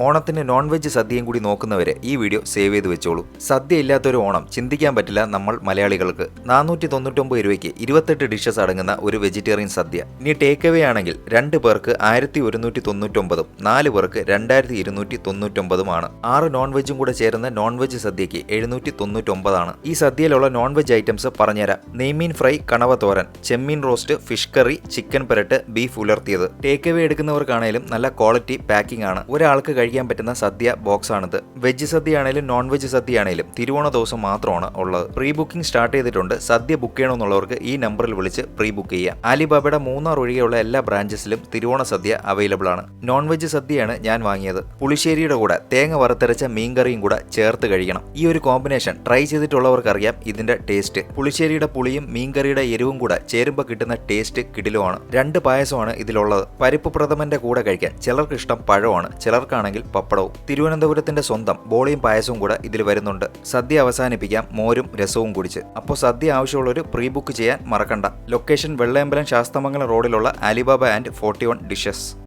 ഓണത്തിന് non veg സദ്യയും കൂടി നോക്കുന്നവരെ ഈ വീഡിയോ സേവ് ചെയ്ത് വെച്ചോളൂ. സദ്യ ഇല്ലാത്തൊരു ഓണം ചിന്തിക്കാൻ പറ്റില്ല നമ്മൾ മലയാളികൾക്ക്. 499 രൂപയ്ക്ക് 28 ഡിഷസ് അടങ്ങുന്ന ഒരു വെജിറ്റേറിയൻ സദ്യ. ഇനി ടേക്ക് അവേ ആണെങ്കിൽ 2 പേർക്ക് 1199, 4 പേർക്ക് 2299 ആണ്. 6 നോൺ വെജും കൂടെ ചേർന്ന് നോൺ വെജ് സദ്യയ്ക്ക് 799 ആണ്. ഈ സദ്യയിലുള്ള നോൺ വെജ് ഐറ്റംസ് പറഞ്ഞുതരാം. നെയ്മീൻ ഫ്രൈ, കണവ തോരൻ, ചെമ്മീൻ റോസ്റ്റ്, ഫിഷ് കറി, ചിക്കൻ പെരട്ട്, ബീഫ് ഉലർത്തിയത്. ടേക്ക് അവേ എടുക്കുന്നവർക്കാണേലും നല്ല ക്വാളിറ്റി പാക്കിംഗ് ആണ്. ഒരാൾക്ക് കഴിക്കാൻ പറ്റുന്ന സദ്യ ബോക്സ് ആണിത്. വെജ് സദ്യ ആണെങ്കിലും നോൺ വെജ് സദ്യ ആണെങ്കിലും തിരുവോണ ദിവസം മാത്രമാണ് ഉള്ളത്. പ്രീ ബുക്കിംഗ് സ്റ്റാർട്ട് ചെയ്തിട്ടുണ്ട്. സദ്യ ബുക്ക് ചെയ്യണമെന്നുള്ളവർക്ക് ഈ നമ്പറിൽ വിളിച്ച് പ്രീ ബുക്ക് ചെയ്യാം. ആലിബാബയുടെ 3 ഒഴികെയുള്ള എല്ലാ ബ്രാഞ്ചസിലും തിരുവോണ സദ്യ അവൈലബിൾ ആണ്. നോൺ വെജ് സദ്യയാണ് ഞാൻ വാങ്ങിയത്. പുളിശ്ശേരിയുടെ കൂടെ തേങ്ങ വറുത്തരച്ച മീൻകറിയും കൂടെ ചേർത്ത് കഴിക്കണം. ഈ ഒരു കോമ്പിനേഷൻ ട്രൈ ചെയ്തിട്ടുള്ളവർക്കറിയാം ഇതിന്റെ ടേസ്റ്റ്. പുളിശ്ശേരിയുടെ പുളിയും മീൻകറിയുടെ എരിവും കൂടെ ചേരുമ്പോൾ കിട്ടുന്ന ടേസ്റ്റ് കിടിലമാണ്. 2 പായസമാണ് ഇതിലുള്ളത്. പരിപ്പ് പ്രഥമന്റെ കൂടെ കഴിക്കാൻ ചിലർക്ക് ഇഷ്ടം പഴമാണ്, ചിലർക്കാണെങ്കിൽ പപ്പടവും. തിരുവനന്തപുരത്തിന്റെ സ്വന്തം ബോളിയും പായസവും കൂടെ ഇതിൽ വരുന്നുണ്ട്. സദ്യ അവസാനിപ്പിക്കാം മോരും രസവും കുടിച്ച്. അപ്പോൾ സദ്യ ആവശ്യമുള്ളവർ പ്രീ ബുക്ക് ചെയ്യാൻ മറക്കണ്ട. ലൊക്കേഷൻ വെള്ളയമ്പലം ശാസ്തമംഗലം റോഡിലുള്ള ആലിബാബ ആൻഡ് 41 ഡിഷസ്.